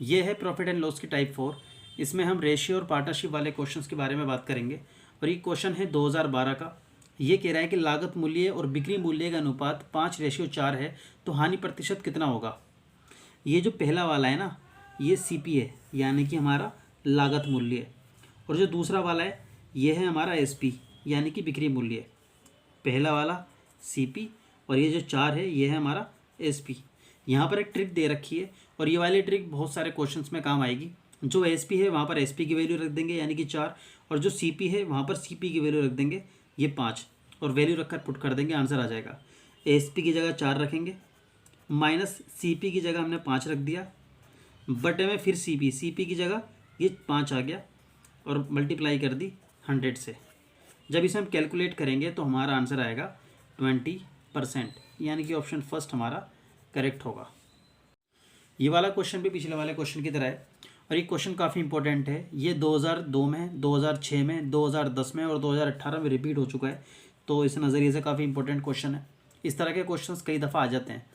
ये है profit and loss की टाइप 4। इसमें हम रेशियो और पार्टनरशिप वाले क्वेश्चंस के बारे में बात करेंगे। और ये क्वेश्चन है 2012 का। ये कह रहा है कि लागत मूल्य और बिक्री मूल्य का अनुपात 5:4 है, तो हानि प्रतिशत कितना होगा। ये जो पहला वाला है ना, ये सीपी है, यानी कि हमारा लागत मूल्य है। और जो दूसरा वाला है ये है हमारा एसपी, यानी कि बिक्री मूल्य। पहला वाला सीपी और ये जो 4 है ये है हमारा एसपी। यहाँ पर एक ट्रिक दे रखी है और ये वाली ट्रिक बहुत सारे क्वेश्चंस में काम आएगी। जो एसपी है वहाँ पर एसपी की वैल्यू रख देंगे, यानी कि 4, और जो सीपी है वहाँ पर सीपी की वैल्यू रख देंगे, ये 5, और वैल्यू रखकर पुट कर देंगे, आंसर आ जाएगा। एसपी की जगह 4 रखेंगे, माइनस सीपी की जगह हमने 5 रख दिया, बटे में फिर सीपी की जगह ये 5 आ गया और मल्टीप्लाई कर दी 100 से। जब इसे हम कैलकुलेट करेंगे तो हमारा आंसर आएगा 20%, यानी कि ऑप्शन फर्स्ट हमारा करेक्ट होगा। ये वाला क्वेश्चन भी पिछले वाले क्वेश्चन की तरह है और ये क्वेश्चन काफ़ी इंपॉर्टेंट है। ये 2002 में, 2006 में, 2010 में और 2018 में रिपीट हो चुका है, तो इस नज़रिए से काफ़ी इंपॉर्टेंट क्वेश्चन है। इस तरह के क्वेश्चंस कई दफ़ा आ जाते हैं।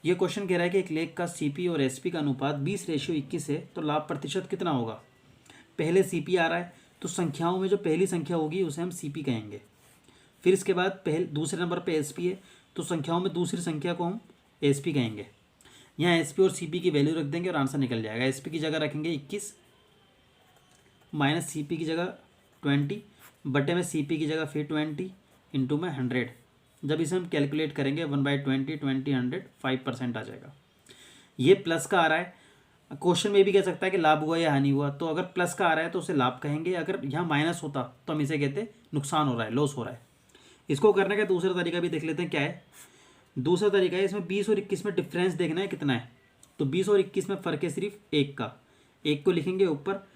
ये क्वेश्चन कह रहा है कि एक लेख का सीपी और एसपी का अनुपात 20:21 है, तो लाभ प्रतिशत कितना होगा। पहले सीपी आ रहा है, तो संख्याओं में जो पहली संख्या होगी उसे हम सीपी कहेंगे। फिर इसके बाद दूसरे नंबर पे एसपी है, तो संख्याओं में दूसरी संख्या को हम एसपी कहेंगे। यहाँ एसपी और सीपी की वैल्यू रख देंगे और आंसर निकल जाएगा। एसपी की जगह रखेंगे 21, माइनस सीपी की जगह 20, बटे में सीपी की जगह फिर 20, इंटू में 100। जब इसे हम कैलकुलेट करेंगे 1/20, 20, 100, 5% आ जाएगा। ये प्लस का आ रहा है। क्वेश्चन में भी कह सकता है कि लाभ हुआ या हानि हुआ, तो अगर प्लस का आ रहा है तो उसे लाभ कहेंगे, अगर यहाँ माइनस होता तो हम इसे कहते नुकसान हो रहा है, लॉस हो रहा है। इसको करने का दूसरा तरीका भी देख लेते हैं क्या है। दूसरा तरीका है, इसमें 20 और 21 में डिफरेंस देखना है कितना है। तो 20 और 21 में फ़र्क है सिर्फ 1 का। 1 को लिखेंगे ऊपर,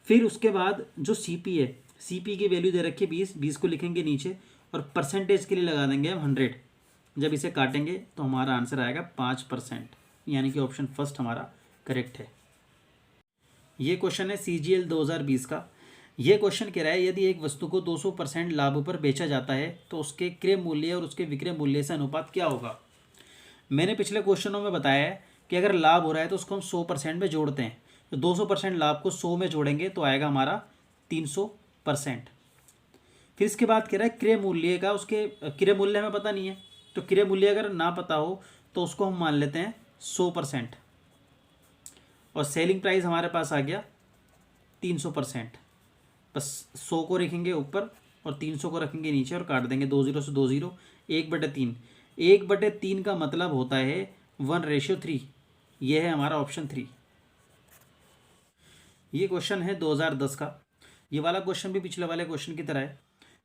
फिर उसके बाद जो सीपी है, सीपी की वैल्यू दे रखी है 20, 20 को लिखेंगे नीचे और परसेंटेज के लिए लगा देंगे हम 100। जब इसे काटेंगे तो हमारा आंसर आएगा 5%, यानी कि ऑप्शन फर्स्ट हमारा करेक्ट है। ये क्वेश्चन है CGL 2020 का। ये क्वेश्चन कह रहा है यदि एक वस्तु को 200% लाभ पर बेचा जाता है तो उसके क्रय मूल्य और उसके विक्रय मूल्य से अनुपात क्या होगा। मैंने पिछले क्वेश्चनों में बताया है कि अगर लाभ हो रहा है तो उसको हम 100% में जोड़ते हैं। तो 200% लाभ को 100 में जोड़ेंगे तो आएगा हमारा 300%। फिर इसके बाद कह रहा है क्रय मूल्य का, उसके क्रय मूल्य हमें पता नहीं है, तो क्रय मूल्य अगर ना पता हो तो उसको हम मान लेते हैं 100%। और सेलिंग प्राइस हमारे पास आ गया 300%। बस 100 को रखेंगे ऊपर और 300 को रखेंगे नीचे और काट देंगे 2 0 से 2 0, 1/3। 1/3 का मतलब होता है 1:3। ये है हमारा ऑप्शन 3। ये क्वेश्चन है 2010 का। ये वाला क्वेश्चन भी पिछले वाले क्वेश्चन की तरह है।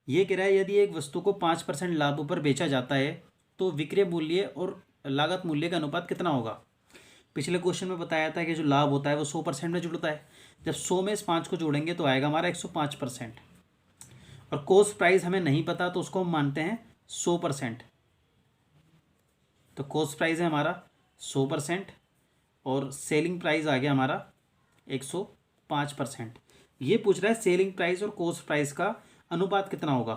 ये कह रहा है यदि एक वस्तु को 5% लाभ पर बेचा जाता है तो विक्रय मूल्य और लागत मूल्य का अनुपात कितना होगा। पिछले क्वेश्चन में बताया था कि जो लाभ होता है वो 100% में जुड़ता है। जब 100 में इस 5 को जोड़ेंगे तो आएगा हमारा 105%। और कॉस्ट प्राइस हमें नहीं पता तो उसको हम मानते हैं 100%। तो कॉस्ट प्राइस है हमारा 100% और सेलिंग प्राइस आ गया हमारा 105%। ये पूछ रहा है सेलिंग प्राइस और कॉस्ट प्राइस का अनुपात कितना होगा।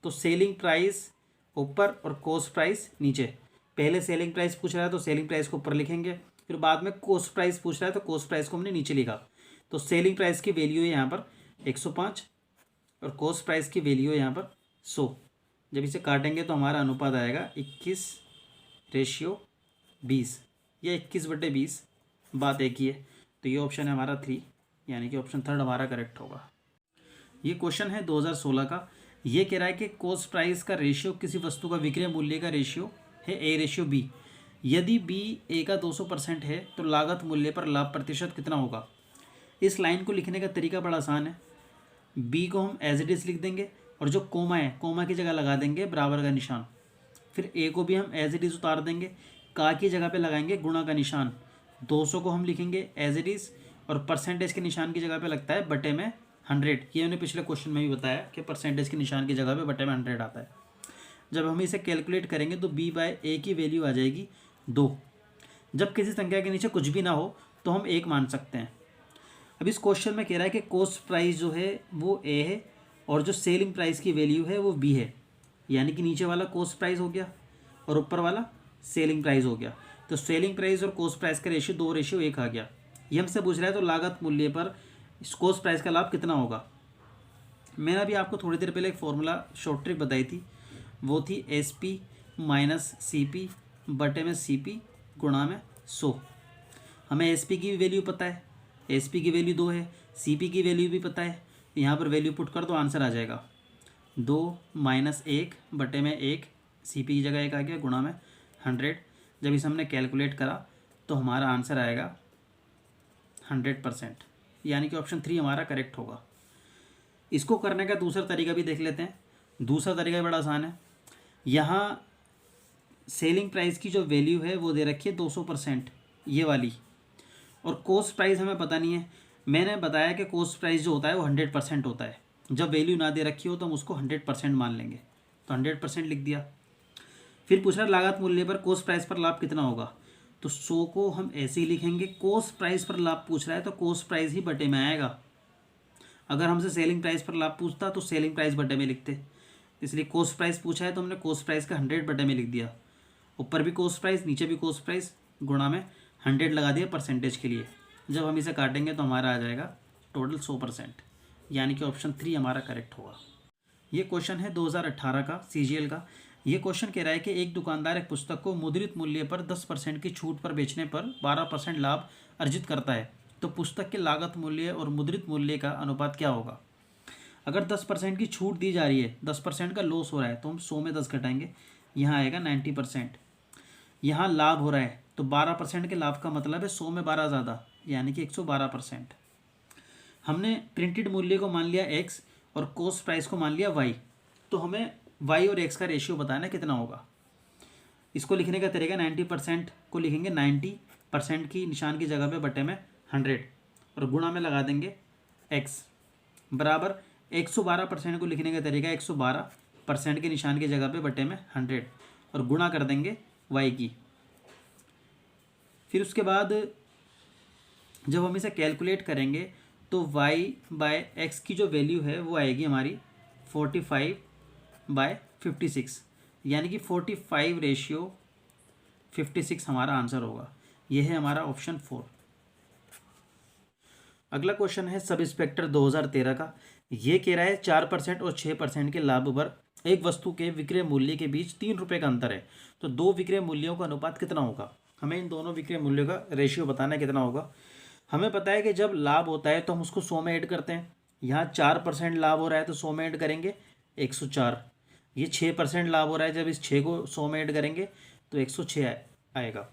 तो सेलिंग प्राइस ऊपर और कॉस्ट प्राइस नीचे। पहले सेलिंग प्राइस पूछ रहा है तो सेलिंग प्राइस को ऊपर लिखेंगे, फिर बाद में कॉस्ट प्राइस पूछ रहा है तो कॉस्ट प्राइस को हमने नीचे लिखा। तो सेलिंग प्राइस की वैल्यू है यहाँ पर 105 और कॉस्ट प्राइस की वैल्यू है यहाँ पर 100। जब इसे काटेंगे तो हमारा अनुपात आएगा 21:20 या 21/20, बात एक ही है। तो ये ऑप्शन है हमारा 3, यानी कि ऑप्शन थर्ड हमारा करेक्ट होगा। ये क्वेश्चन है 2016 का। ये कह रहा है कि कॉस्ट प्राइस का रेशियो किसी वस्तु का विक्रय मूल्य का रेशियो है A/B। यदि B A का 200% है तो लागत मूल्य पर लाभ प्रतिशत कितना होगा। इस लाइन को लिखने का तरीका बड़ा आसान है। B को हम एज इट इज़ लिख देंगे और जो कोमा है कोमा की जगह लगा देंगे बराबर का निशान। फिर A को भी हम एज इट इज़ उतार देंगे, का की जगह पे लगाएंगे गुणा का निशान। 200 को हम लिखेंगे एज इट इज़ और परसेंटेज के निशान की जगह पे लगता है बटे में 100। ये मैंने पिछले क्वेश्चन में भी बताया कि परसेंटेज के निशान की जगह पे बटे में 100 आता है। जब हम इसे कैलकुलेट करेंगे तो B/A की वैल्यू आ जाएगी 2। जब किसी संख्या के नीचे कुछ भी ना हो तो हम 1 मान सकते हैं। अब इस क्वेश्चन में कह रहा है कि कॉस्ट प्राइस जो है वो A है और जो सेलिंग प्राइस की वैल्यू है वो B है, यानी कि नीचे वाला कॉस्ट प्राइस हो गया और ऊपर वाला सेलिंग प्राइस हो गया। तो सेलिंग प्राइस और कॉस्ट प्राइस का रेशियो 2:1 आ गया। ये हमसे पूछ रहा है तो लागत मूल्य पर कॉस्ट प्राइस का लाभ कितना होगा। मैंने अभी आपको थोड़ी देर पहले एक फॉर्मूला शॉर्ट ट्रिक बताई थी, वो थी S P minus C P बटे में सी पी गुणा में 100। हमें एस पी की भी वैल्यू पता है, एस पी की वैल्यू 2 है, सी पी की वैल्यू भी पता है। यहाँ पर वैल्यू पुट कर दो, आंसर आ जाएगा 2 माइनस 1 बटे में 1, सी पी की जगह 1 आ गया, गुणा में 100। जब इसे हमने कैलकुलेट करा तो हमारा आंसर आएगा 100%, यानी कि ऑप्शन 3 हमारा करेक्ट होगा। इसको करने का दूसरा तरीका भी देख लेते हैं। दूसरा तरीका भी बड़ा आसान है। यहाँ सेलिंग प्राइस की जो वैल्यू है वो दे रखी है 200%, ये वाली, और कॉस्ट प्राइस हमें पता नहीं है। मैंने बताया कि कॉस्ट प्राइस जो होता है वो 100% होता है। जब वैल्यू ना दे रखी हो तो हम उसको 100% मान लेंगे, तो 100% लिख दिया। फिर पूछ रहा लागत मूल्य पर कॉस्ट प्राइस पर लाभ कितना होगा, तो 100 को हम ऐसे ही लिखेंगे। कॉस्ट प्राइस पर लाभ पूछ रहा है तो कॉस्ट प्राइस ही बटे में आएगा। अगर हमसे सेलिंग प्राइस पर लाभ पूछता तो सेलिंग प्राइस बटे में लिखते, इसलिए कॉस्ट प्राइस पूछा है तो हमने कॉस्ट प्राइस का 100 बटे में लिख दिया। ऊपर भी कॉस्ट प्राइस, नीचे भी कॉस्ट प्राइस, गुणा में 100 लगा दिया परसेंटेज के लिए। जब हम इसे काटेंगे तो हमारा आ जाएगा टोटल 100%, यानी कि ऑप्शन 3 हमारा करेक्ट होगा। ये क्वेश्चन है 2018 का CGL का। ये क्वेश्चन कह रहा है कि एक दुकानदार एक पुस्तक को मुद्रित मूल्य पर 10% की छूट पर बेचने पर 12% लाभ अर्जित करता है, तो पुस्तक के लागत मूल्य और मुद्रित मूल्य का अनुपात क्या होगा। अगर 10% की छूट दी जा रही है, 10% का लॉस हो रहा है, तो हम 100 में 10 घटाएंगे, यहाँ आएगा 90%। यहाँ लाभ हो रहा है तो 12% के लाभ का मतलब है 100 में 12 ज़्यादा, यानी कि 112%। हमने प्रिंटेड मूल्य को मान लिया x और कॉस्ट प्राइस को मान लिया y, तो हमें y और x का रेशियो बताना है कितना होगा। इसको लिखने का तरीका 90% को लिखेंगे 90% की निशान की जगह पे बटे में 100 और गुणा में लगा देंगे x, बराबर 112% को लिखने का तरीका 112% के निशान की जगह पे बटे में 100 और गुणा कर देंगे y की। फिर उसके बाद जब हम इसे कैलकुलेट करेंगे तो y बाय एक्स की जो वैल्यू है वो आएगी हमारी 45/56, यानी कि 45/56 हमारा आंसर होगा। यह है हमारा ऑप्शन 4। अगला क्वेश्चन है सब इंस्पेक्टर 2013 का। ये कह रहा है 4% और 6% के लाभ पर एक वस्तु के विक्रय मूल्य के बीच 3 रुपये का अंतर है, तो दो विक्रय मूल्यों का अनुपात कितना होगा। हमें इन दोनों विक्रय मूल्यों का रेशियो बताना है कितना होगा। हमें पता है कि जब लाभ होता है तो हम उसको 100 में ऐड करते हैं। यहाँ 4% लाभ हो रहा है तो 100 में ऐड करेंगे 104। ये 6% लाभ हो रहा है, जब इस 6 को 100 में ऐड करेंगे तो 106 आएगा।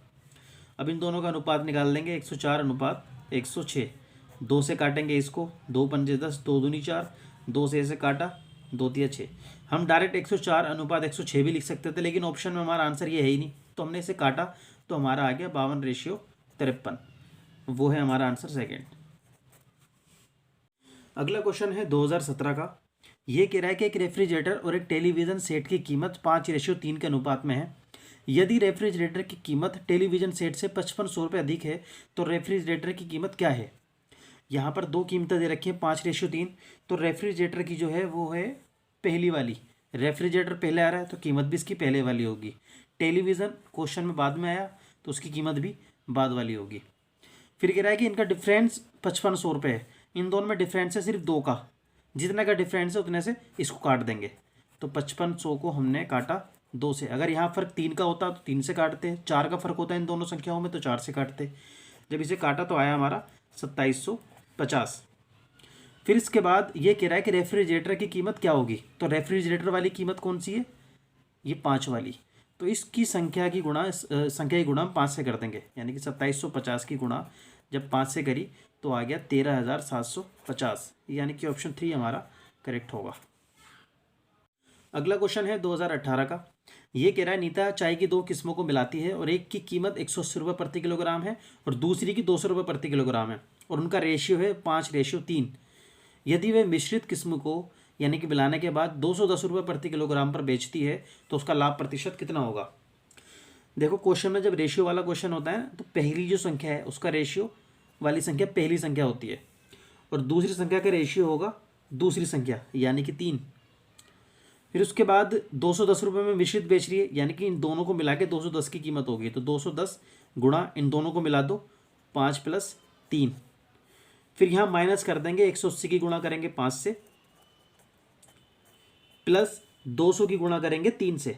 अब इन दोनों का अनुपात निकाल लेंगे, 104 अनुपात 106। 2 से काटेंगे इसको, 2 पंजे 10, 2 दूनी 4, 2 से ऐसे काटा, 2 तिया 6। हम डायरेक्ट 104 अनुपात 106 भी लिख सकते थे, लेकिन ऑप्शन में हमारा आंसर ये है ही नहीं, तो हमने इसे काटा तो हमारा आ गया 52/53। वो है हमारा आंसर सेकेंड। अगला क्वेश्चन है 2017 का। ये कह रहा है कि एक रेफ्रिजरेटर और एक टेलीविज़न सेट की कीमत 5:3 के अनुपात में है। यदि रेफ्रिजरेटर की कीमत टेलीविज़न सेट से 5500 रुपये अधिक है तो रेफ्रिजरेटर की कीमत क्या है। यहाँ पर दो कीमतें दे रखी हैं 5:3, तो रेफ्रिजरेटर की जो है वो है पहली वाली। रेफ्रिजरेटर पहले आ रहा है तो कीमत भी इसकी पहले वाली होगी। टेलीविज़न क्वेश्चन में बाद में आया तो उसकी कीमत भी बाद वाली होगी। फिर कह रहा है कि इनका डिफरेंस 5500 रुपये है। इन दोनों में डिफरेंस है सिर्फ 2 का, जितने का डिफरेंस है उतने से इसको काट देंगे। तो 5500 को हमने काटा 2 से। अगर यहाँ फ़र्क 3 का होता तो 3 से काटते, 4 का फ़र्क होता है इन दोनों संख्याओं में तो 4 से काटते। जब इसे काटा तो आया हमारा 2750। फिर इसके बाद ये कह रहा है कि रेफ्रिजरेटर की कीमत क्या होगी। तो रेफ्रिजरेटर वाली कीमत कौन सी है, ये 5 वाली। तो इसकी संख्या की गुणा हम 5 से कर देंगे, यानी कि 2750 की गुणा जब 5 से करी तो आ गया 13750, यानी कि ऑप्शन 3 हमारा करेक्ट होगा। अगला क्वेश्चन है 2018 का। ये कह रहा है नीता चाय की 2 किस्मों को मिलाती है और एक की कीमत 180 रुपये प्रति किलोग्राम है और दूसरी की 200 रुपये प्रति किलोग्राम है और उनका रेशियो है 5:3। यदि वे मिश्रित किस्म को यानी कि मिलाने के बाद 210 रुपये प्रति किलोग्राम पर बेचती है तो उसका लाभ प्रतिशत कितना होगा। देखो क्वेश्चन में जब रेशियो वाला क्वेश्चन होता है तो पहली जो संख्या है उसका रेशियो वाली संख्या पहली संख्या होती है और दूसरी संख्या का रेशियो होगा दूसरी संख्या, यानी कि 3। फिर उसके बाद 210 रुपये में मिश्रित बेच रही है, यानी कि इन दोनों को मिला के 210 की कीमत होगी। तो 210 गुणा इन दोनों को मिला दो, 5 + 3। फिर यहाँ माइनस कर देंगे 180 की गुणा करेंगे 5 से, प्लस 200 की गुणा करेंगे 3 से,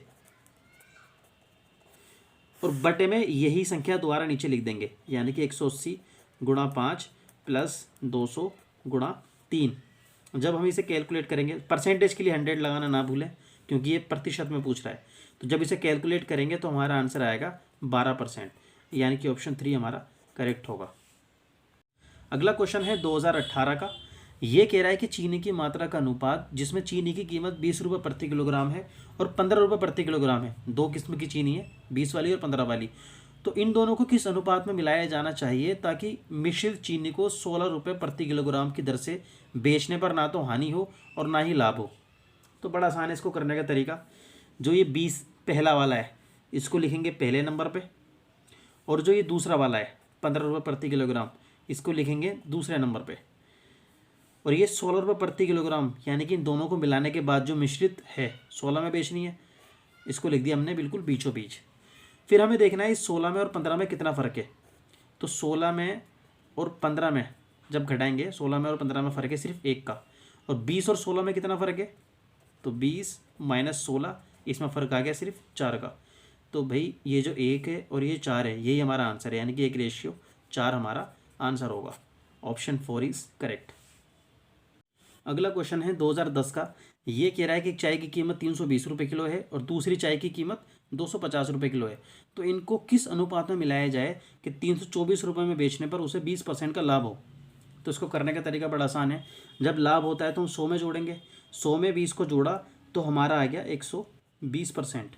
और बटे में यही संख्या दोबारा नीचे लिख देंगे, यानी कि 180 गुणा 5 प्लस 200 गुणा 3। जब हम इसे कैलकुलेट करेंगे, परसेंटेज के लिए 100 लगाना ना भूलें क्योंकि ये प्रतिशत में पूछ रहा है, तो जब इसे कैलकुलेट करेंगे तो हमारा आंसर आएगा 12%, यानी कि ऑप्शन 3 हमारा करेक्ट होगा। अगला क्वेश्चन है 2018 का। ये कह रहा है कि चीनी की मात्रा का अनुपात जिसमें चीनी की कीमत 20 रुपये प्रति किलोग्राम है और 15 रुपये प्रति किलोग्राम है। दो किस्म की चीनी है, 20 वाली और 15 वाली। तो इन दोनों को किस अनुपात में मिलाया जाना चाहिए ताकि मिश्रित चीनी को 16 रुपये प्रति किलोग्राम की दर से बेचने पर ना तो हानि हो और ना ही लाभ हो। तो बड़ा आसान है इसको करने का तरीका। जो ये 20 पहला वाला है इसको लिखेंगे पहले नंबर पे, और जो ये दूसरा वाला है 15 रुपये प्रति किलोग्राम इसको लिखेंगे दूसरे नंबर पे, और ये 16 रुपये प्रति किलोग्राम यानी कि इन दोनों को मिलाने के बाद जो मिश्रित है 16 में बेचनी है, इसको लिख दिया हमने बिल्कुल बीचों बीच। फिर हमें देखना है इस 16 में और 15 में कितना फ़र्क है। तो 16 में और 15 में जब घटाएंगे, 16 में और 15 में फ़र्क है सिर्फ 1 का, और 20 और 16 में कितना फ़र्क है, तो 20 माइनस 16 इसमें फ़र्क आ गया सिर्फ 4 का। तो भाई ये जो 1 है और ये 4 है यही हमारा आंसर है, यानी कि 1:4 हमारा आंसर होगा। Option 4 is correct. अगला क्वेश्चन है 2010 का। ये कह रहा है कि चाय की कीमत 320 रुपये किलो है और दूसरी चाय की कीमत 250 रुपये किलो है। तो इनको किस अनुपात में मिलाया जाए कि 324 रुपये में बेचने पर उसे 20% का लाभ हो। तो इसको करने का तरीका बड़ा आसान है। जब लाभ होता है तो हम 100 में जोड़ेंगे, 100 में 20 को जोड़ा तो हमारा आ गया 120%,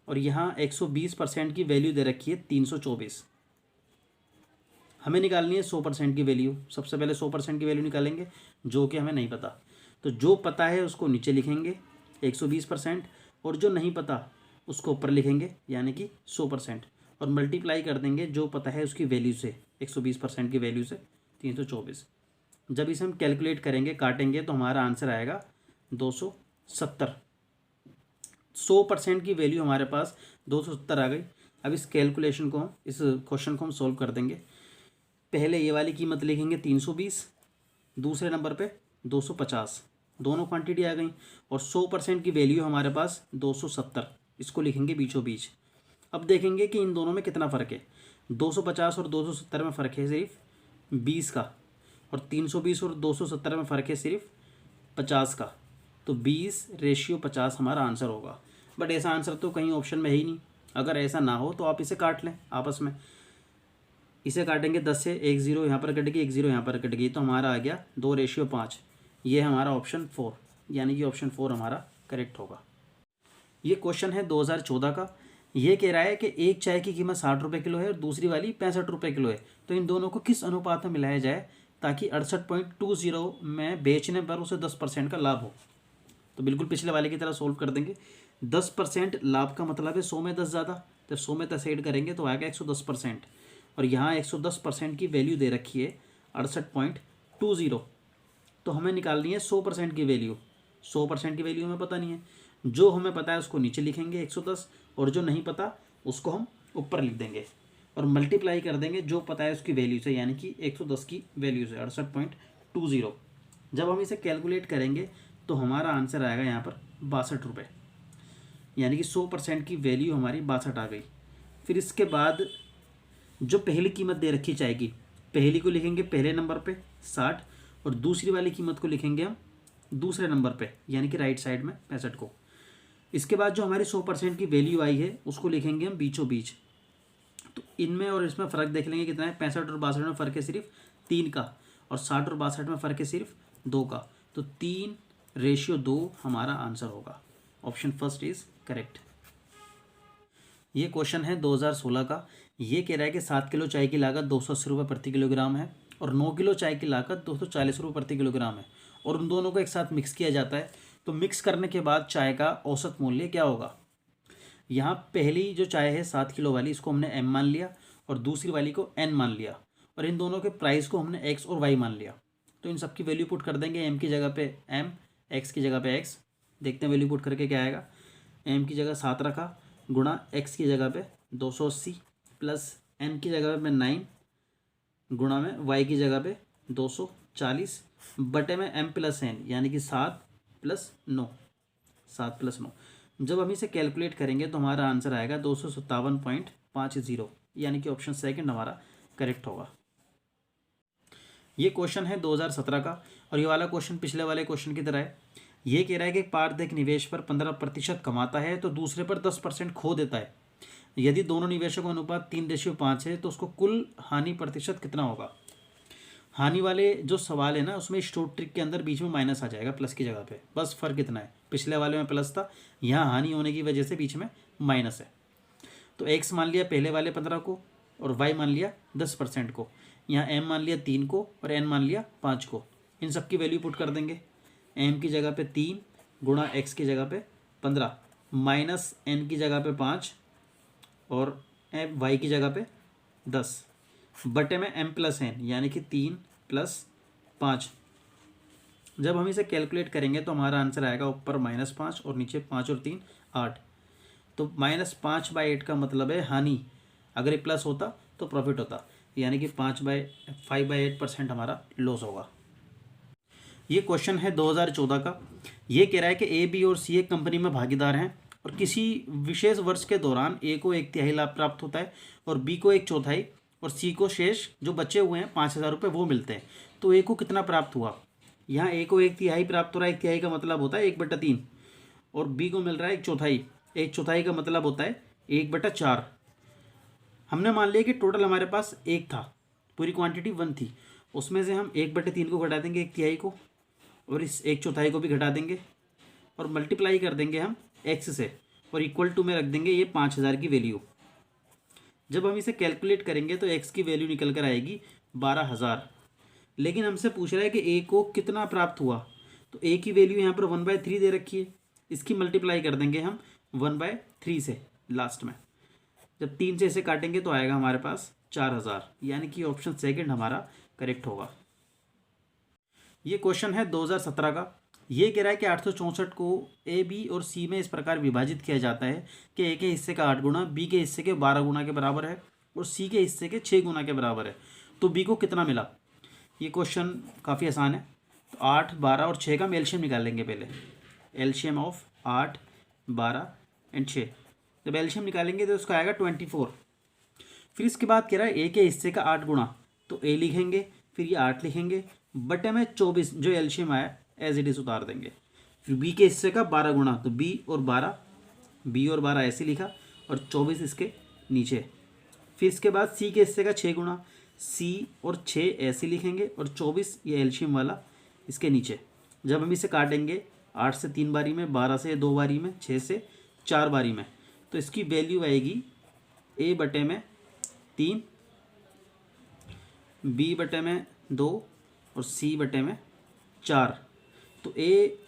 और यहाँ 120% की वैल्यू दे रखी है 324। हमें निकालनी है 100% की वैल्यू। सबसे पहले 100% की वैल्यू निकालेंगे जो कि हमें नहीं पता। तो जो पता है उसको नीचे लिखेंगे 120%, और जो नहीं पता उसको ऊपर लिखेंगे यानी कि 100%, और मल्टीप्लाई कर देंगे जो पता है उसकी वैल्यू से, 120% की वैल्यू से 324। जब इसे हम कैलकुलेट करेंगे, काटेंगे, तो हमारा आंसर आएगा 270। 100% की वैल्यू हमारे पास 270 आ गई। अब इस कैलकुलेशन को, इस क्वेश्चन को हम सोल्व कर देंगे। पहले ये वाली कीमत लिखेंगे 320, दूसरे नंबर पे 250, दोनों क्वांटिटी आ गई, और 100% की वैल्यू हमारे पास 270, इसको लिखेंगे बीचों बीच। अब देखेंगे कि इन दोनों में कितना फ़र्क है। 250 और 270 में फ़र्क है सिर्फ 20 का, और 320 और 270 में फ़र्क है सिर्फ 50 का। तो 20:50 हमारा आंसर होगा। बट ऐसा आंसर तो कहीं ऑप्शन में है ही नहीं। अगर ऐसा ना हो तो आप इसे काट लें आपस में। इसे काटेंगे 10 से, 1 0 यहाँ पर कट गई, 1 0 यहाँ पर कट गई, तो हमारा आ गया 2:5। ये हमारा ऑप्शन 4, यानी कि ऑप्शन 4 हमारा करेक्ट होगा। ये क्वेश्चन है 2014 का। ये कह रहा है कि एक चाय की कीमत 60 रुपये किलो है और दूसरी वाली 65 रुपये किलो है। तो इन दोनों को किस अनुपात में मिलाया जाए ताकि 68.20 में बेचने पर उसे 10% का लाभ हो। तो बिल्कुल पिछले वाले की तरह सोल्व कर देंगे। 10% लाभ का मतलब है 100 में 10 ज़्यादा, जब 100 में 10 ऐड करेंगे तो आएगा 110%, और यहाँ 110% की वैल्यू दे रखी है 68.20। तो हमें निकालनी है 100% की वैल्यू। 100% की वैल्यू हमें पता नहीं है, जो हमें पता है उसको नीचे लिखेंगे 110, और जो नहीं पता उसको हम ऊपर लिख देंगे, और मल्टीप्लाई कर देंगे जो पता है उसकी वैल्यू से, यानी कि 110 की वैल्यू से 68.20। जब हम इसे कैलकुलेट करेंगे तो हमारा आंसर आएगा यहाँ पर 62 रुपये, यानी कि 100% की वैल्यू हमारी 62 आ गई। फिर इसके बाद जो पहली कीमत दे रखी चाय की, पहली को लिखेंगे पहले नंबर पे 60, और दूसरी वाली कीमत को लिखेंगे हम दूसरे नंबर पे, यानी कि राइट साइड में 65 को। इसके बाद जो हमारी 100% की वैल्यू आई है उसको लिखेंगे हम बीचों बीच। तो इनमें और इसमें फ़र्क देख लेंगे कितना है। 65 और 62 में फ़र्क है सिर्फ 3 का, और 60 और 62 में फ़र्क है सिर्फ 2 का। तो 3:2 हमारा आंसर होगा। Option first is correct. ये क्वेश्चन है 2016 का। ये कह रहा है कि 7 किलो चाय की लागत 280 रुपये प्रति किलोग्राम है और 9 किलो चाय की लागत 240 रुपये प्रति किलोग्राम है, और उन दोनों को एक साथ मिक्स किया जाता है। तो मिक्स करने के बाद चाय का औसत मूल्य क्या होगा। यहाँ पहली जो चाय है 7 किलो वाली, इसको हमने m मान लिया, और दूसरी वाली को n मान लिया, और इन दोनों के प्राइस को हमने x और y मान लिया। तो इन सब की वैल्यू पुट कर देंगे। m की जगह पे m, x की जगह पे x। देखते हैं वैल्यू पुट करके क्या आएगा। m की जगह 7 रखा, गुणा x की जगह पे 280, प्लस n की जगह पे 9, गुणा में y की जगह पे 240 बटे में m+n यानी कि 7+9, 7+9। जब हम इसे कैलकुलेट करेंगे तो हमारा आंसर आएगा 257.50, यानी कि ऑप्शन सेकंड हमारा करेक्ट होगा। ये क्वेश्चन है 2017 का और ये वाला क्वेश्चन पिछले वाले क्वेश्चन की तरह है। ये कह रहा है कि एक पार्ट एक निवेश पर 15% कमाता है तो दूसरे पर 10% खो देता है। यदि दोनों निवेशों का अनुपात 3:5 है तो उसको कुल हानि प्रतिशत कितना होगा। हानि वाले जो सवाल है ना उसमें स्टोर ट्रिक के अंदर बीच में माइनस आ जाएगा प्लस की जगह पे, बस फर्क इतना है, पिछले वाले में प्लस था, यहाँ हानि होने की वजह से बीच में माइनस है। तो एक्स मान लिया पहले वाले 15 को और वाई मान लिया 10% को, यहाँ एम मान लिया 3 को और एन मान लिया 5 को। इन सब की वैल्यू पुट कर देंगे, एम की जगह पे 3 गुणा एक्स की जगह पे 15 माइनस एन की जगह पे 5 और एम वाई की जगह पे 10 बटे में m+n यानी कि 3+5। जब हम इसे कैलकुलेट करेंगे तो हमारा आंसर आएगा ऊपर -5 और नीचे 5 और 3 8। तो -5/8 का मतलब है हानि, अगर ये प्लस होता तो प्रॉफिट होता, यानी कि 5/8% हमारा लॉस होगा। ये क्वेश्चन है 2014 का। ये कह रहा है कि ए, बी और सी एक कंपनी में भागीदार हैं और किसी विशेष वर्ष के दौरान ए को 1/3 लाभ प्राप्त होता है और बी को 1/4 और सी को शेष जो बचे हुए हैं 5,000 रुपये वो मिलते हैं। तो ए को कितना प्राप्त हुआ। यहाँ ए को 1/3 प्राप्त हो रहा है, 1/3 का मतलब होता है 1/3 और बी को मिल रहा है 1/4, 1/4 का मतलब होता है 1/4। हमने मान लिया कि टोटल हमारे पास 1 था, पूरी क्वांटिटी 1 थी, उसमें से हम 1/3 को घटा देंगे 1/3 को और इस 1/4 को भी घटा देंगे और मल्टीप्लाई कर देंगे हम एक्स से और इक्वल टू में रख देंगे ये 5,000 की वैल्यू। जब हम इसे कैलकुलेट करेंगे तो एक्स की वैल्यू निकल कर आएगी 12,000। लेकिन हमसे पूछ रहा है कि ए को कितना प्राप्त हुआ, तो ए की वैल्यू यहाँ पर 1/3 दे रखी है, इसकी मल्टीप्लाई कर देंगे हम 1/3 से लास्ट में। जब 3 से इसे काटेंगे तो आएगा हमारे पास 4,000, यानी कि ऑप्शन सेकंड हमारा करेक्ट होगा। ये क्वेश्चन है 2017 का। ये कह रहा है कि 864 को ए, बी और सी में इस प्रकार विभाजित किया जाता है कि ए के हिस्से का 8 गुना, बी के हिस्से के 12 गुना के बराबर है और सी के हिस्से के 6 गुना के बराबर है। तो बी को कितना मिला। ये क्वेश्चन काफ़ी आसान है। तो 8, 12 और 6 का हम एलसीएम निकाल लेंगे पहले। LCM of 8, 12 and 6। जब एलसीएम निकालेंगे तो उसका आएगा 24। फिर इसके बाद कह रहा है ए के हिस्से का 8 गुना, तो ए लिखेंगे, फिर ये 8 लिखेंगे, बटे में 24 जो एलसीएम आया एज इट इज उतार देंगे। फिर बी के हिस्से का 12 गुना, तो बी और 12 ऐसे लिखा और 24 इसके नीचे। फिर इसके बाद सी के हिस्से का 6 गुना, सी और 6 ऐसे लिखेंगे और 24 ये एलसीएम वाला इसके नीचे। जब हम इसे काटेंगे 8 से 3 बारी में, 12 से 2 बारी में, 6 से 4 बारी में, तो इसकी वैल्यू आएगी ए बटे में 3, बी बटे में 2 और सी बटे में 4। तो A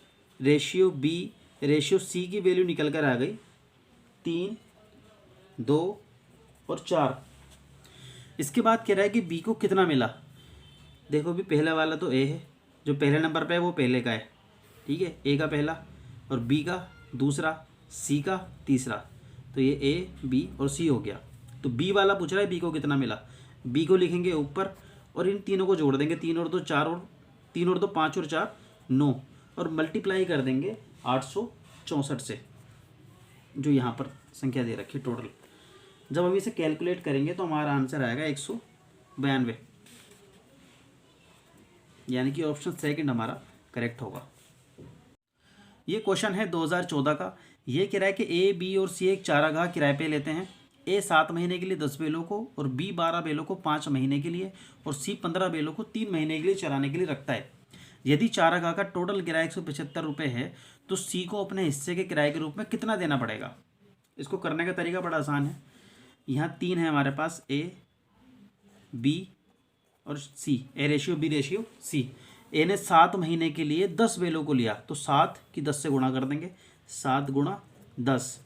ratio B ratio C की वैल्यू निकल कर आ गई 3, 2 और 4। इसके बाद कह रहा है कि बी को कितना मिला। देखो भी पहला वाला तो ए है, जो पहले नंबर पे है वो पहले का है, ठीक है, ए का पहला और बी का दूसरा, सी का तीसरा, तो ये ए, बी और सी हो गया। तो बी वाला पूछ रहा है बी को कितना मिला। बी को लिखेंगे ऊपर और इन तीनों को जोड़ देंगे, 3 और 2 4 और 3 और 2 5 और 4 9 और मल्टीप्लाई कर देंगे 864 से, जो यहाँ पर संख्या दे रखी टोटल। जब हम इसे कैलकुलेट करेंगे तो हमारा आंसर आएगा 192, यानी कि ऑप्शन सेकंड हमारा करेक्ट होगा। ये क्वेश्चन है 2014 का। ये कह रहा है कि ए, बी और सी एक चारागाह किराए पे लेते हैं। ए 7 महीने के लिए 10 बैलों को और बी 12 बैलों को 5 महीने के लिए और सी 15 बैलों को 3 महीने के लिए चराने के लिए रखता है। यदि चारागाह का टोटल किराया 175 रुपये है तो सी को अपने हिस्से के किराए के रूप में कितना देना पड़ेगा। इसको करने का तरीका बड़ा आसान है। यहाँ 3 है हमारे पास, ए, बी और C, A ratio B ratio C. A ने 7 महीने के लिए 10 बैलों को लिया, तो 7 की 10 से गुणा कर देंगे, 7 गुणा 10।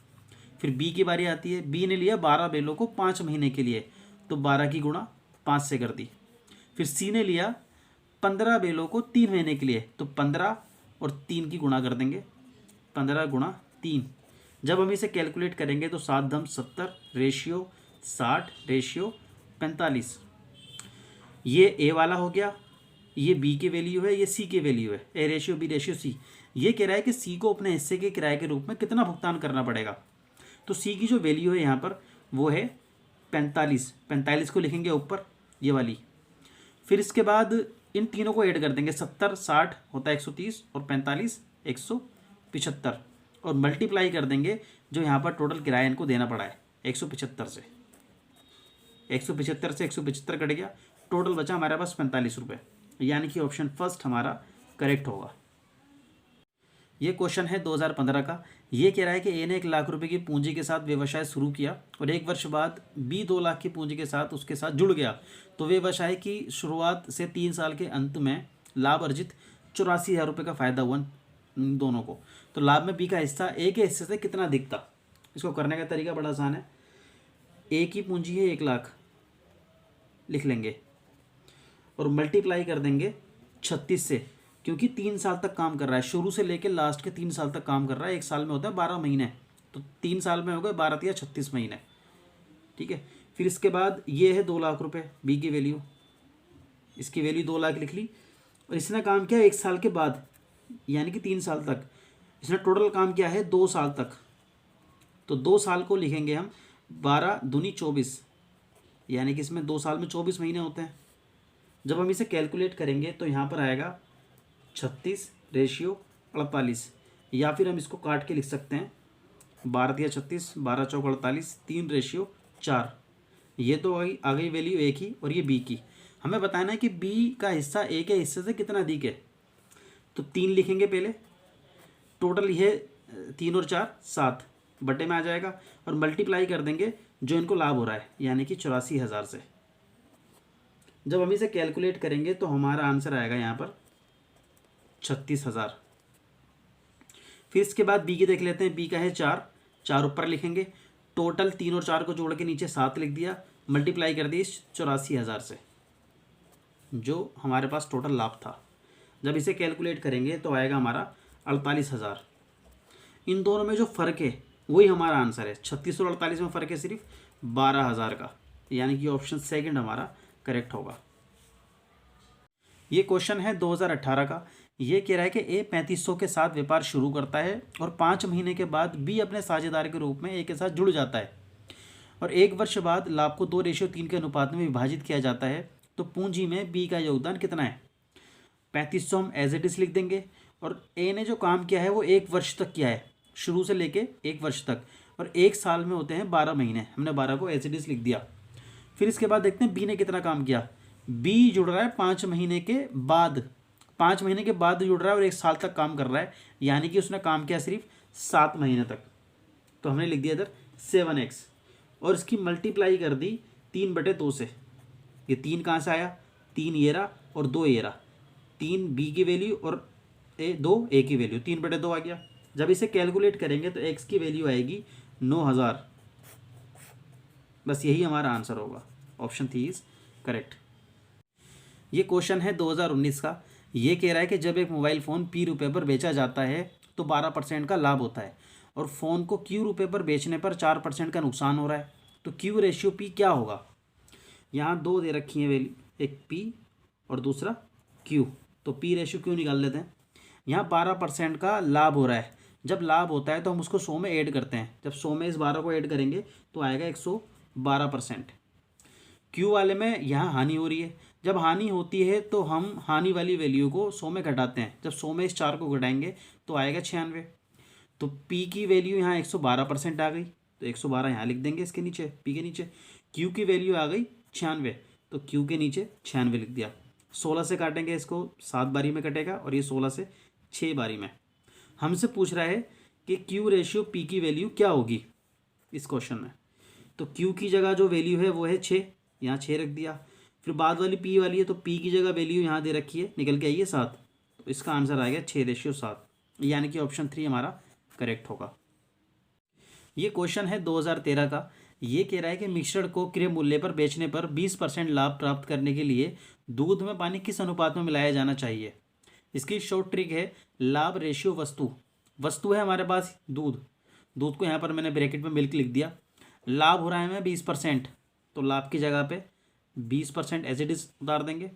फिर बी की बारी आती है, बी ने लिया 12 बैलों को 5 महीने के लिए, तो 12 की गुणा 5 से कर दी। फिर सी ने लिया 15 बैलों को 3 महीने के लिए, तो 15 और 3 की गुणा कर देंगे, 15 गुणा 3। जब हम इसे कैलकुलेट करेंगे तो 7 दम 70 रेशियो 60 रेशियो 45। ये ए वाला हो गया, ये बी की वैल्यू है, ये सी की वैल्यू है, A ratio B ratio C. ये कह रहा है कि सी को अपने हिस्से के किराए के रूप में कितना भुगतान करना पड़ेगा। तो सी की जो वैल्यू है यहाँ पर वो है 45, 45 को लिखेंगे ऊपर ये वाली। फिर इसके बाद इन तीनों को ऐड कर देंगे, 70 60 होता है 130 और 45 175, और मल्टीप्लाई कर देंगे जो यहाँ पर टोटल किराया इनको देना पड़ा है 175 से। 175 से 175 कट गया, टोटल बचा हमारे पास 45 रुपये, यानी कि ऑप्शन फर्स्ट हमारा करेक्ट होगा। ये क्वेश्चन है 2015 का। ये कह रहा है कि ए ने 1 लाख रुपए की पूंजी के साथ व्यवसाय शुरू किया और 1 वर्ष बाद बी 2 लाख की पूंजी के साथ उसके साथ जुड़ गया। तो व्यवसाय की शुरुआत से 3 साल के अंत में लाभ अर्जित 84,000 रुपये का फायदा हुआ इन दोनों को। तो लाभ में बी का हिस्सा ए के हिस्से से कितना अधिक था। इसको करने का तरीका बड़ा आसान है। ए की पूंजी है 1 लाख, लिख लेंगे और मल्टीप्लाई कर देंगे 36 से, क्योंकि 3 साल तक काम कर रहा है, शुरू से लेकर लास्ट के 3 साल तक काम कर रहा है। 1 साल में होता है 12 महीने, तो 3 साल में हो गए 12 या 36 महीने। ठीक है, फिर इसके बाद ये है 2 लाख रुपए बी की वैल्यू, इसकी वैल्यू 2 लाख लिख ली। और इसने काम किया 1 साल के बाद, यानी कि 3 साल तक। इसने टोटल काम किया है 2 साल तक, तो 2 साल को लिखेंगे हम 12 दूनी 24, यानी कि इसमें 2 साल में 24 महीने होते हैं। जब हम इसे कैलकुलेट करेंगे तो यहाँ पर आएगा 36 रेशियो 48, या फिर हम इसको काट के लिख सकते हैं 12 या 36, 12 चौक 48, 3 रेशियो 4। ये तो आ गई वैल्यू ए की, और ये बी की। हमें बताना है कि बी का हिस्सा ए के हिस्से से कितना अधिक है। तो 3 लिखेंगे पहले, टोटल ये 3 और 4 7 बटे में आ जाएगा, और मल्टीप्लाई कर देंगे जो इनको लाभ हो रहा है, यानी कि 84,000 से। जब हम इसे कैलकुलेट करेंगे तो हमारा आंसर आएगा यहाँ पर 36,000। फिर इसके बाद बी की देख लेते हैं। बी का है 4, 4 ऊपर लिखेंगे, टोटल 3 और 4 को जोड़ के नीचे 7 लिख दिया, मल्टीप्लाई कर दिए 84,000 से, जो हमारे पास टोटल लाभ था। जब इसे कैलकुलेट करेंगे तो आएगा हमारा 48,000। इन दोनों में जो फ़र्क है वही हमारा आंसर है। 36 और 48 में फ़र्क है सिर्फ 12,000 का, यानी कि ऑप्शन सेकंड हमारा करेक्ट होगा। ये क्वेश्चन है 2018 का। ये कह रहा है कि ए 3500 के साथ व्यापार शुरू करता है और 5 महीने के बाद बी अपने साझेदार के रूप में ए के साथ जुड़ जाता है, और 1 वर्ष बाद लाभ को 2:3 के अनुपात में विभाजित किया जाता है। तो पूंजी में बी का योगदान कितना है। 3500 हम एज इट इज लिख देंगे, और ए ने जो काम किया है वो 1 वर्ष तक किया है, शुरू से लेके 1 वर्ष तक, और 1 साल में होते हैं 12 महीने। हमने 12 को एज इट इज लिख दिया। फिर इसके बाद देखते हैं बी ने कितना काम किया। बी जुड़ रहा है 5 महीने के बाद, 5 महीने के बाद जुड़ रहा है और 1 साल तक काम कर रहा है, यानी कि उसने काम किया सिर्फ 7 महीने तक। तो हमने लिख दिया इधर 7x, और इसकी मल्टीप्लाई कर दी 3/2 से। ये 3 कहाँ से आया, 3 ये रहा और 2 ये रहा, 3 बी की वैल्यू और 2 ए की वैल्यू, 3/2 आ गया। जब इसे कैलकुलेट करेंगे तो x की वैल्यू आएगी 9,000। बस यही हमारा आंसर होगा, ऑप्शन 3 इज करेक्ट। ये क्वेश्चन है 2019 का। ये कह रहा है कि जब एक मोबाइल फ़ोन P रुपये पर बेचा जाता है तो 12% का लाभ होता है, और फ़ोन को Q रुपये पर बेचने पर 4% का नुकसान हो रहा है। तो Q रेशियो P क्या होगा। यहाँ 2 दे रखी हैं वैल्यू, एक P और दूसरा Q। तो P रेशियो Q निकाल लेते हैं। यहाँ 12% का लाभ हो रहा है। जब लाभ होता है तो हम उसको 100 में ऐड करते हैं। जब 100 में इस 12 को ऐड करेंगे तो आएगा 112%। Q वाले में यहाँ हानि हो रही है। जब हानि होती है तो हम हानि वाली वैल्यू को 100 में घटाते हैं। जब 100 में इस 4 को घटाएंगे तो आएगा 96। तो P की वैल्यू यहाँ 112% आ गई, तो 112 यहाँ लिख देंगे इसके नीचे, P के नीचे। Q की वैल्यू आ गई 96, तो Q के नीचे 96 लिख दिया। 16 से काटेंगे इसको 7 बारी में कटेगा, और ये 16 से 6 बारी में। हमसे पूछ रहा है कि Q रेशियो P की वैल्यू क्या होगी इस क्वेश्चन में। तो Q की जगह जो वैल्यू है वो है 6, यहाँ 6 रख दिया। फिर बाद वाली P वाली है, तो P की जगह वैल्यू यहाँ दे रखी है, निकल के आई है 7। तो इसका आंसर आएगा 6:7, यानी कि ऑप्शन 3 हमारा करेक्ट होगा। ये क्वेश्चन है 2013 का। ये कह रहा है कि मिश्रण को क्रय मूल्य पर बेचने पर 20% लाभ प्राप्त करने के लिए दूध में पानी किस अनुपात में मिलाया जाना चाहिए। इसकी शॉर्ट ट्रिक है लाभ रेशियो वस्तु। वस्तु है हमारे पास दूध, दूध को यहाँ पर मैंने ब्रैकेट में मिल्क लिख दिया। लाभ हो रहा है हमें 20%, तो लाभ की जगह पे 20% एज इट इज उतार देंगे।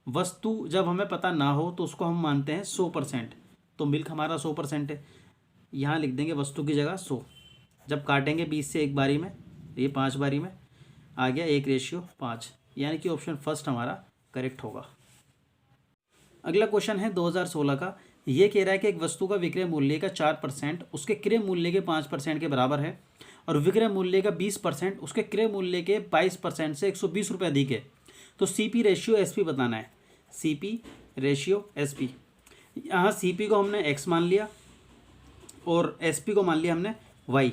वस्तु जब हमें पता ना हो तो उसको हम मानते हैं 100%, तो मिल्क हमारा 100% है, यहाँ लिख देंगे वस्तु की जगह 100। जब काटेंगे 20 से एक बारी में, ये 5 बारी में आ गया 1:5, यानी कि ऑप्शन फर्स्ट हमारा करेक्ट होगा। अगला क्वेश्चन है 2016 का। ये कह रहा है कि एक वस्तु का विक्रय मूल्य का 4% उसके क्रय मूल्य के 5% के बराबर है और विक्रय मूल्य का 20% उसके क्रय मूल्य के 22% से 120 रुपये अधिक है, तो CP रेशियो SP बताना है। CP रेशियो SP, यहाँ CP को हमने X मान लिया और SP को मान लिया हमने Y।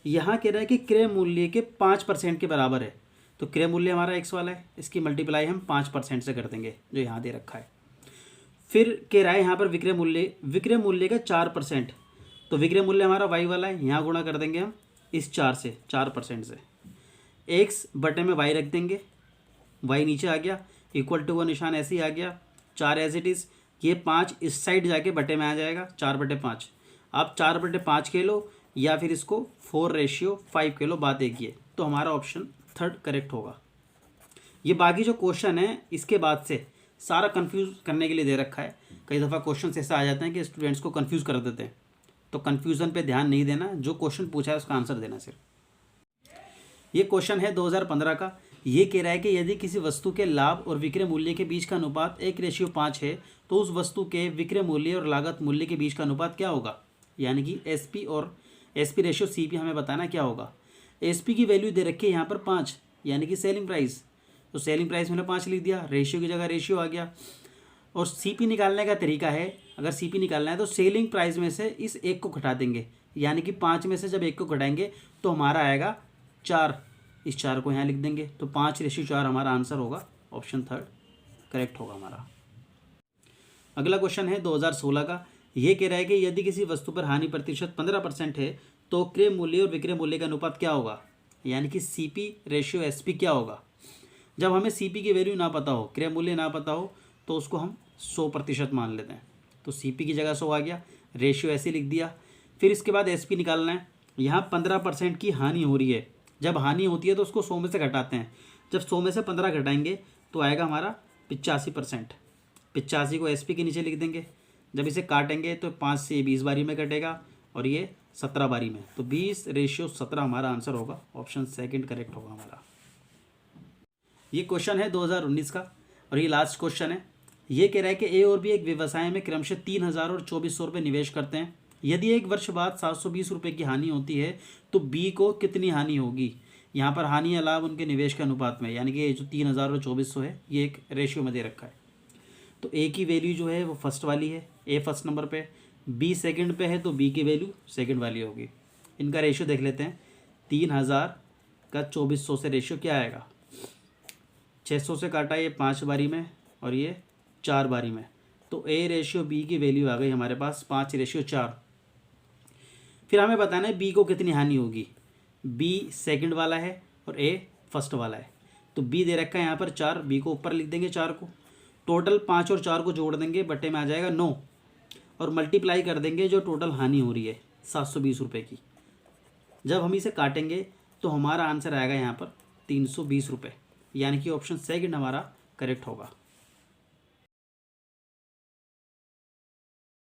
यहाँ कह रहा है कि क्रय मूल्य के 5% के बराबर है, तो क्रय मूल्य हमारा X वाला है, इसकी मल्टीप्लाई हम 5% से कर देंगे जो यहाँ दे रखा है। फिर कह रहा है यहाँ पर विक्रय मूल्य का 4%, तो विक्रय मूल्य हमारा Y वाला है, यहाँ गुणा कर देंगे हम इस 4% से। X बटे में Y रख देंगे, Y नीचे आ गया, इक्वल टू का निशान ऐसे ही आ गया, 4 एज इट इज़। ये 5 इस साइड जाके बटे में आ जाएगा, 4/5। आप 4/5 के लो या फिर इसको 4:5 के लो, बात एक ही है, तो हमारा ऑप्शन थर्ड करेक्ट होगा। ये बाकी जो क्वेश्चन है इसके बाद से सारा कंफ्यूज करने के लिए दे रखा है। कई दफ़ा क्वेश्चन ऐसे आ जाते हैं कि स्टूडेंट्स को कंफ्यूज कर देते हैं, तो कंफ्यूजन पे ध्यान नहीं देना, जो क्वेश्चन पूछा है उसका आंसर देना सिर्फ। ये क्वेश्चन है 2015 का। ये कह रहा है कि यदि किसी वस्तु के लाभ और विक्रय मूल्य के बीच का अनुपात 1:5 है तो उस वस्तु के विक्रय मूल्य और लागत मूल्य के बीच का अनुपात क्या होगा, यानी कि SP और SP रेशियो CP हमें बताना क्या होगा। SP की वैल्यू दे रखी है यहाँ पर 5, यानी कि सेलिंग प्राइस, तो सेलिंग प्राइस मैंने 5 लिख दिया, रेशियो की जगह रेशियो आ गया। और CP निकालने का तरीका है, अगर CP निकालना है तो सेलिंग प्राइस में से इस 1 को घटा देंगे, यानी कि 5 में से जब 1 को घटाएंगे तो हमारा आएगा 4, इस 4 को यहाँ लिख देंगे, तो 5:4 हमारा आंसर होगा, ऑप्शन थर्ड करेक्ट होगा हमारा। अगला क्वेश्चन है 2016 का। ये कह रहा है कि यदि किसी वस्तु पर हानि प्रतिशत 15% है तो क्रय मूल्य और विक्रय मूल्य का अनुपात क्या होगा, यानी कि CP रेशियो SP क्या होगा। जब हमें CP की वैल्यू ना पता हो, क्रय मूल्य ना पता हो, तो उसको हम 100% मान लेते हैं, तो CP की जगह 100 आ गया, रेशियो ऐसे लिख दिया। फिर इसके बाद SP निकालना है। यहाँ 15% की हानि हो रही है, जब हानि होती है तो उसको 100 में से घटाते हैं, जब 100 में से 15 घटाएंगे तो आएगा हमारा 85%। 85 को SP के नीचे लिख देंगे, जब इसे काटेंगे तो 5 से 20 बारी में कटेगा और ये 17 बारी में, तो 20:17 हमारा आंसर होगा, ऑप्शन सेकंड करेक्ट होगा हमारा। ये क्वेश्चन है 2019 का और ये लास्ट क्वेश्चन है। ये कह रहा है कि A और B एक व्यवसाय में क्रमशः 3000 और 2400 रुपये निवेश करते हैं। यदि एक वर्ष बाद 720 रुपये की हानि होती है तो B को कितनी हानि होगी। यहाँ पर हानि या लाभ उनके निवेश के अनुपात में, यानी कि जो 3000 और 2400 है ये एक रेशियो में दे रखा है। तो A की वैल्यू जो है वो फर्स्ट वाली है, A फर्स्ट नंबर पे, B सेकंड पे है तो B की वैल्यू सेकंड वाली होगी। इनका रेशियो देख लेते हैं, 3000 का 2400 से रेशियो क्या आएगा, 600 से काटा ये 5 बारी में और ये 4 बारी में, तो A रेशियो B की वैल्यू आ गई हमारे पास 5:4। फिर हमें बताना है B को कितनी हानि होगी। B सेकंड वाला है और A फर्स्ट वाला है, तो B दे रखा है यहाँ पर 4, B को ऊपर लिख देंगे 4 को, टोटल 5 और 4 को जोड़ देंगे, बटे में आ जाएगा 9 और मल्टीप्लाई कर देंगे जो टोटल हानि हो रही है 720 रुपये की। जब हम इसे काटेंगे तो हमारा आंसर आएगा यहाँ पर 320 रुपये, यानी कि ऑप्शन सेकंड हमारा करेक्ट होगा।